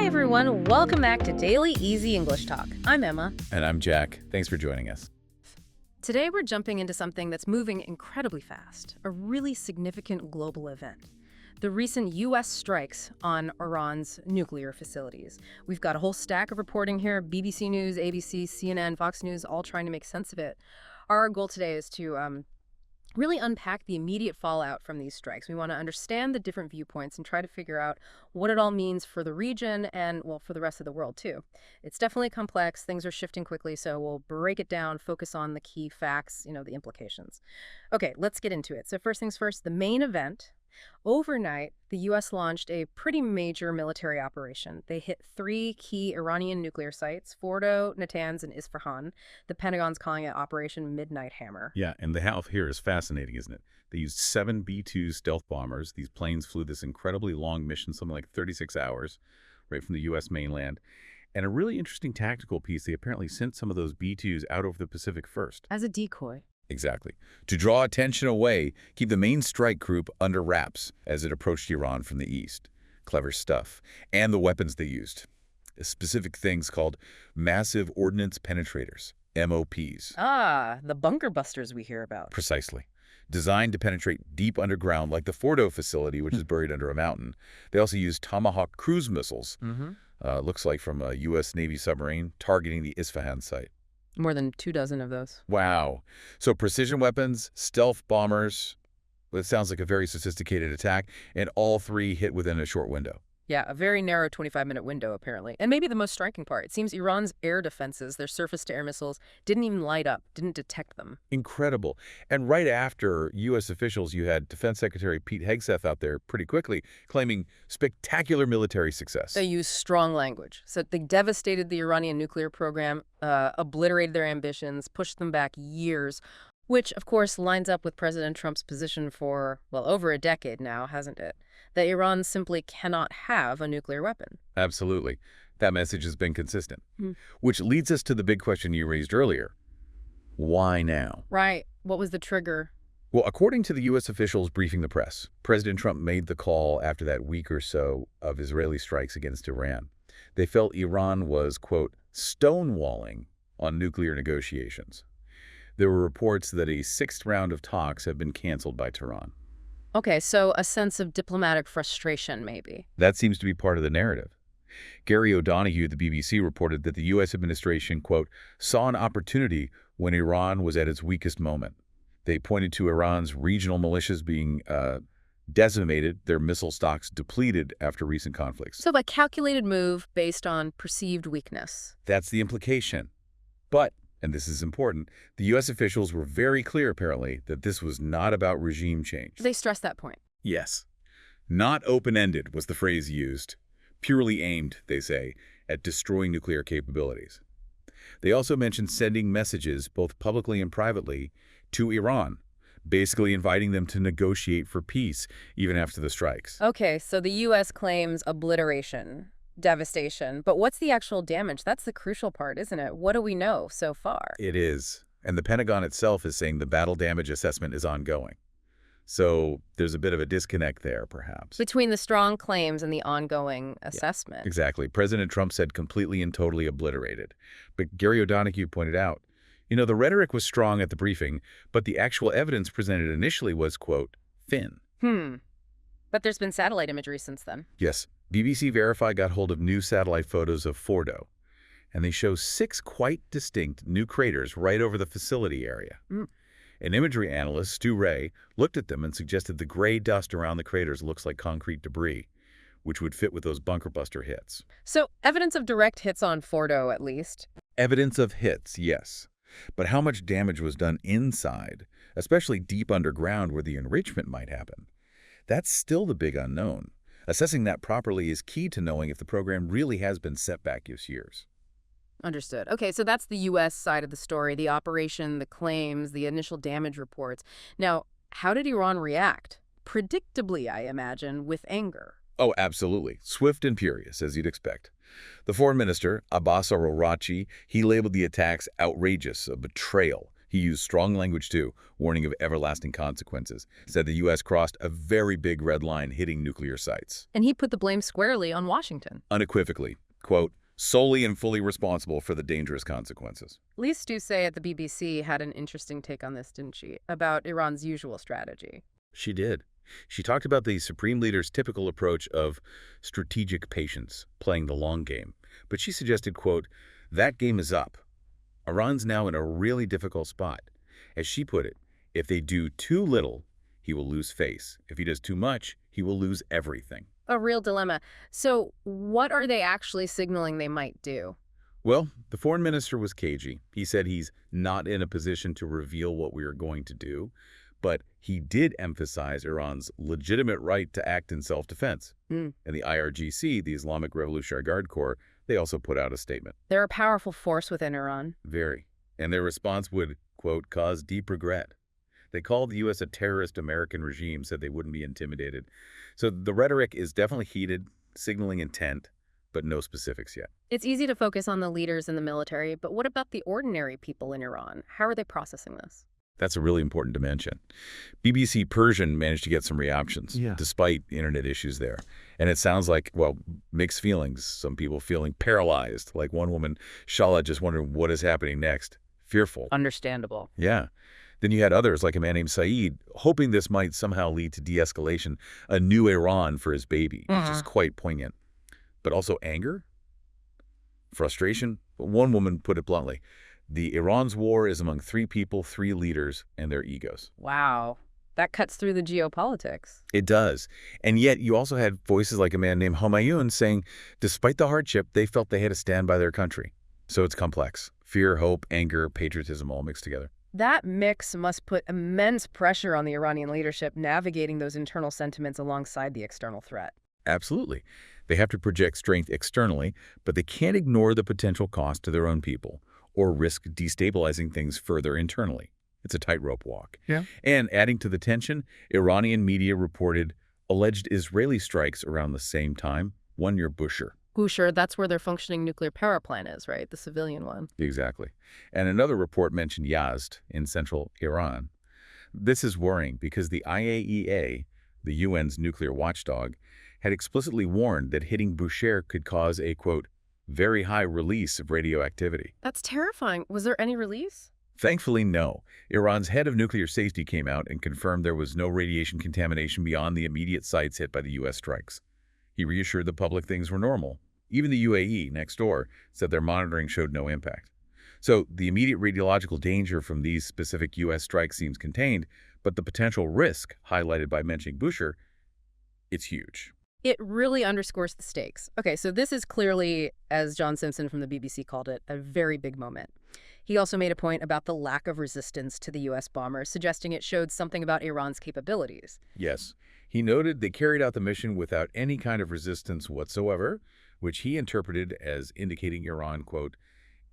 Hi, everyone. Welcome back to Daily Easy English Talk. I'm Emma. And I'm Jack. Thanks for joining us. Today, we're jumping into something that's moving incredibly fast, a really significant global event. The recent U.S. strikes on Iran's nuclear facilities. We've got a whole stack of reporting here, BBC News, ABC, CNN, Fox News, all trying to make sense of it. Our goal today is to really unpack the immediate fallout from these strikes. We want to understand the different viewpoints and try to figure out what it all means for the region and, well, for the rest of the world, too. It's definitely complex. Things are shifting quickly, so we'll break it down, focus on the key facts, the implications. Okay, let's get into it. So first things first, the main event. Overnight, the U.S. launched a pretty major military operation. They hit 3 key Iranian nuclear sites, Fordo, Natanz, and Isfahan. The Pentagon's calling it Operation Midnight Hammer. Yeah, and the how here is fascinating, isn't it? They used 7 B-2 stealth bombers. These planes flew this incredibly long mission, something like 36 hours, right from the U.S. mainland. And a really interesting tactical piece, they apparently sent some of those B-2s out over the Pacific first. As a decoy. Exactly. To draw attention away, keep the main strike group under wraps as it approached Iran from the east. Clever stuff. And the weapons they used. Specific things called massive ordnance penetrators, MOPs. Ah, the bunker busters we hear about. Precisely. Designed to penetrate deep underground like the Fordo facility, which is buried under a mountain. They also used Tomahawk cruise missiles, looks like from a U.S. Navy submarine, targeting the Isfahan site. More than 24 of those. Wow. So precision weapons, stealth bombers, it sounds like a very sophisticated attack, and all 3 hit within a short window. Yeah, a very narrow 25-minute window, apparently. And maybe the most striking part, it seems Iran's air defenses, their surface-to-air missiles, didn't even light up, didn't detect them. Incredible. And right after U.S. officials, you had Defense Secretary Pete Hegseth out there pretty quickly claiming spectacular military success. They used strong language. So they devastated the Iranian nuclear program, obliterated their ambitions, pushed them back years, which, of course, lines up with President Trump's position for, well, over a decade now, hasn't it? That Iran simply cannot have a nuclear weapon. Absolutely. That message has been consistent. Which leads us to the big question you raised earlier. Why now? Right. What was the trigger? Well, according to the U.S. officials briefing the press, President Trump made the call after that week or so of Israeli strikes against Iran. They felt Iran was, quote, stonewalling on nuclear negotiations. There were reports that a 6th round of talks have been canceled by Tehran. Okay, so a sense of diplomatic frustration, maybe. That seems to be part of the narrative. Gary O'Donoghue, the BBC, reported that the U.S. administration, quote, saw an opportunity when Iran was at its weakest moment. They pointed to Iran's regional militias being decimated, their missile stocks depleted after recent conflicts. So a calculated move based on perceived weakness. That's the implication. But, and this is important, the U.S. officials were very clear, apparently, that this was not about regime change. They stressed that point. Yes. Not open-ended was the phrase used. Purely aimed, they say, at destroying nuclear capabilities. They also mentioned sending messages, both publicly and privately, to Iran, basically inviting them to negotiate for peace, even after the strikes. Okay, so the U.S. claims obliteration, devastation. But what's the actual damage? That's the crucial part, isn't it? What do we know so far? It is. And the Pentagon itself is saying the battle damage assessment is ongoing. So there's a bit of a disconnect there, perhaps. Between the strong claims and the ongoing assessment. Exactly. President Trump said completely and totally obliterated. But Gary O'Donoghue pointed out, the rhetoric was strong at the briefing, but the actual evidence presented initially was, quote, thin. But there's been satellite imagery since then. Yes. BBC Verify got hold of new satellite photos of Fordo, and they show 6 quite distinct new craters right over the facility area. An imagery analyst, Stu Ray, looked at them and suggested the gray dust around the craters looks like concrete debris, which would fit with those bunker buster hits. So evidence of direct hits on Fordo, at least. Evidence of hits, yes. But how much damage was done inside, especially deep underground where the enrichment might happen? That's still the big unknown. Assessing that properly is key to knowing if the program really has been set back years. Understood. Okay, so that's the U.S. side of the story, the operation, the claims, the initial damage reports. Now, how did Iran react? Predictably, I imagine, with anger. Oh, absolutely. Swift and furious, as you'd expect. The foreign minister, Abbas al-Araghchi, he labeled the attacks outrageous, a betrayal. He used strong language, too, warning of everlasting consequences, said the U.S. crossed a very big red line hitting nuclear sites. And he put the blame squarely on Washington. Unequivocally, quote, solely and fully responsible for the dangerous consequences. Lise Doucet at the BBC had an interesting take on this, didn't she? About Iran's usual strategy. She did. She talked about the Supreme Leader's typical approach of strategic patience, playing the long game. But she suggested, quote, that game is up. Iran's now in a really difficult spot. As she put it, if they do too little, he will lose face. If he does too much, he will lose everything. A real dilemma. So what are they actually signaling they might do? Well, the foreign minister was cagey. He said he's not in a position to reveal what we are going to do, but he did emphasize Iran's legitimate right to act in self-defense. And the IRGC, the Islamic Revolutionary Guard Corps, they also put out a statement. They're a powerful force within Iran. Very. And their response would, quote, cause deep regret. They called the U.S. a terrorist American regime, said they wouldn't be intimidated. So the rhetoric is definitely heated, signaling intent, but no specifics yet. It's easy to focus on the leaders in the military, but what about the ordinary people in Iran? How are they processing this? That's a really important dimension. BBC Persian managed to get some reactions, despite internet issues there. And it sounds like, well, mixed feelings. Some people feeling paralyzed, like one woman, Shala, just wondering what is happening next. Fearful. Understandable. Yeah. Then you had others, like a man named Saeed, hoping this might somehow lead to de-escalation, a new Iran for his baby, which is quite poignant. But also anger, frustration. One woman put it bluntly, the Iran's war is among three people, three leaders, and their egos. Wow. That cuts through the geopolitics. It does. And yet you also had voices like a man named Homayun saying, despite the hardship, they felt they had to stand by their country. So it's complex. Fear, hope, anger, patriotism all mixed together. That mix must put immense pressure on the Iranian leadership navigating those internal sentiments alongside the external threat. Absolutely. They have to project strength externally, but they can't ignore the potential cost to their own people or risk destabilizing things further internally. It's a tightrope walk. Yeah. And adding to the tension, Iranian media reported alleged Israeli strikes around the same time, one near Bushehr. Bushehr, that's where their functioning nuclear power plant is, right? The civilian one. Exactly. And another report mentioned Yazd in central Iran. This is worrying because the IAEA, the UN's nuclear watchdog, had explicitly warned that hitting Bushehr could cause a, quote, very high release of radioactivity. That's terrifying. Was there any release? Thankfully, no. Iran's head of nuclear safety came out and confirmed there was no radiation contamination beyond the immediate sites hit by the U.S. strikes. He reassured the public things were normal. Even the UAE, next door, said their monitoring showed no impact. So the immediate radiological danger from these specific U.S. strikes seems contained, but the potential risk, highlighted by mentioning Bushehr, it's huge. It really underscores the stakes. Okay, so this is clearly, as John Simpson from the BBC called it, a very big moment. He also made a point about the lack of resistance to the U.S. bombers, suggesting it showed something about Iran's capabilities. Yes. He noted they carried out the mission without any kind of resistance whatsoever, which he interpreted as indicating Iran, quote,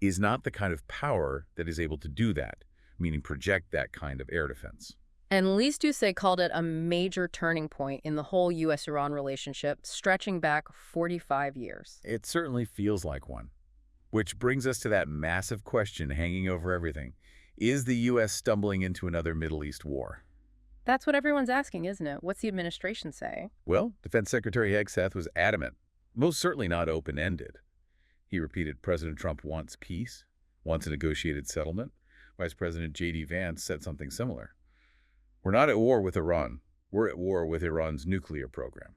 is not the kind of power that is able to do that, meaning project that kind of air defense. And Lise Doucet called it a major turning point in the whole U.S.-Iran relationship, stretching back 45 years. It certainly feels like one. Which brings us to that massive question hanging over everything. Is the U.S. stumbling into another Middle East war? That's what everyone's asking, isn't it? What's the administration say? Well, Defense Secretary Hegseth was adamant, most certainly not open-ended. He repeated President Trump wants peace, wants a negotiated settlement. Vice President J.D. Vance said something similar. We're not at war with Iran. We're at war with Iran's nuclear program.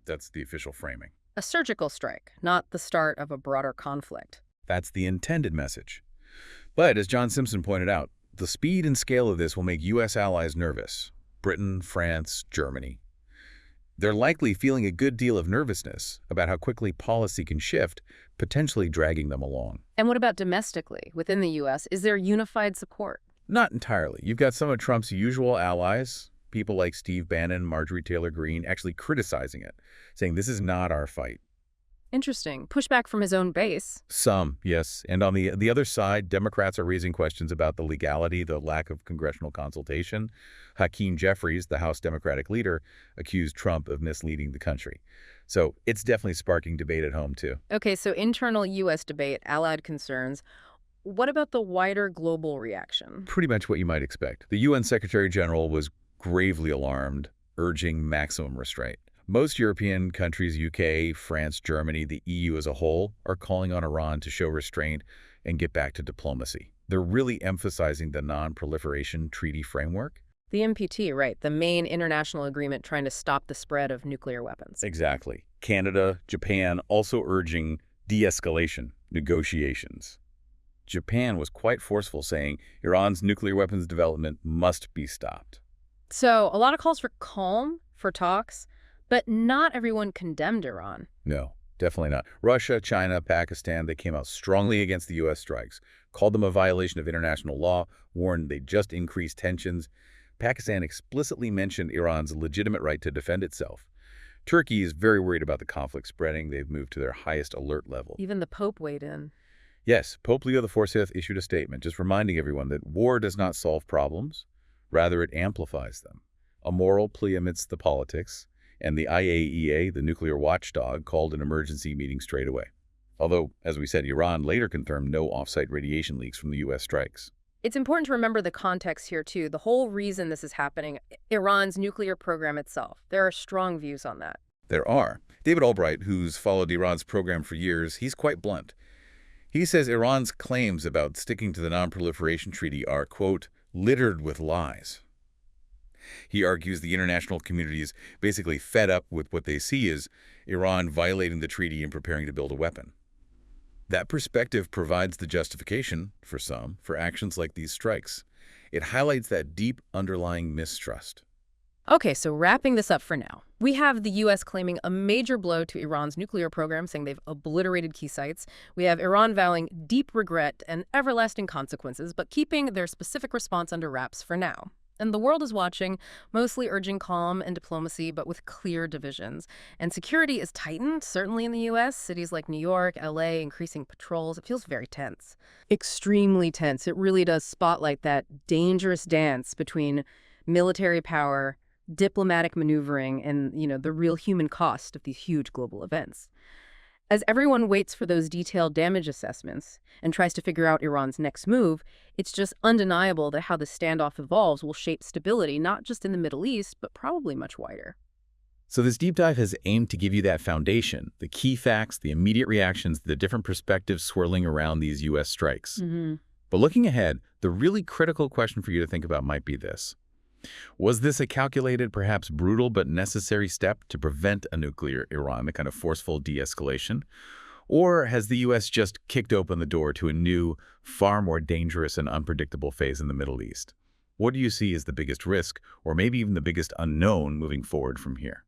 That's the official framing. A surgical strike, not the start of a broader conflict. That's the intended message. But as John Simpson pointed out, the speed and scale of this will make U.S. allies nervous. Britain, France, Germany. They're likely feeling a good deal of nervousness about how quickly policy can shift, potentially dragging them along. And what about domestically, within the U.S.? Is there unified support? Not entirely. You've got some of Trump's usual allies, people like Steve Bannon, Marjorie Taylor Greene, actually criticizing it, saying this is not our fight. Interesting. Pushback from his own base. Some, yes. And on the other side, Democrats are raising questions about the legality, the lack of congressional consultation. Hakeem Jeffries, the House Democratic leader, accused Trump of misleading the country. So it's definitely sparking debate at home, too. Okay, so internal U.S. debate, allied concerns. what about the wider global reaction? Pretty much what you might expect. The UN Secretary General was gravely alarmed, urging maximum restraint. Most European countries, UK, France, Germany, the EU as a whole, are calling on Iran to show restraint and get back to diplomacy. They're really emphasizing the Non-Proliferation Treaty framework. The NPT, right, the main international agreement trying to stop the spread of nuclear weapons. Exactly. Canada, Japan also urging de-escalation negotiations. Japan was quite forceful, saying Iran's nuclear weapons development must be stopped. So a lot of calls for calm, for talks, but not everyone condemned Iran. No, definitely not. Russia, China, Pakistan, they came out strongly against the U.S. strikes, called them a violation of international law, warned they just increased tensions. Pakistan explicitly mentioned Iran's legitimate right to defend itself. Turkey is very worried about the conflict spreading. They've moved to their highest alert level. Even the Pope weighed in. Yes, Pope Leo XIV issued a statement just reminding everyone that war does not solve problems. Rather, it amplifies them. A moral plea amidst the politics, and the IAEA, the nuclear watchdog, called an emergency meeting straight away. Although, as we said, Iran later confirmed no off-site radiation leaks from the U.S. strikes. It's important to remember the context here, too. The whole reason this is happening, Iran's nuclear program itself. There are strong views on that. There are. David Albright, who's followed Iran's program for years, he's quite blunt. He says Iran's claims about sticking to the Non-Proliferation Treaty are, quote, littered with lies. He argues the international community is basically fed up with what they see as Iran violating the treaty and preparing to build a weapon. That perspective provides the justification, for some, for actions like these strikes. It highlights that deep underlying mistrust. Okay, so wrapping this up for now. We have the U.S. claiming a major blow to Iran's nuclear program, saying they've obliterated key sites. We have Iran vowing deep regret and everlasting consequences, but keeping their specific response under wraps for now. And the world is watching, mostly urging calm and diplomacy, but with clear divisions. And security is tightened, certainly in the U.S. Cities like New York, L.A., increasing patrols. It feels very tense. Extremely tense. It really does spotlight that dangerous dance between military power, diplomatic maneuvering, and, the real human cost of these huge global events. As everyone waits for those detailed damage assessments and tries to figure out Iran's next move, it's just undeniable that how the standoff evolves will shape stability, not just in the Middle East, but probably much wider. So this deep dive has aimed to give you that foundation, the key facts, the immediate reactions, the different perspectives swirling around these U.S. strikes. But looking ahead, the really critical question for you to think about might be this. Was this a calculated, perhaps brutal, but necessary step to prevent a nuclear Iran, a kind of forceful de-escalation? Or has the U.S. just kicked open the door to a new, far more dangerous and unpredictable phase in the Middle East? What do you see as the biggest risk, or maybe even the biggest unknown moving forward from here?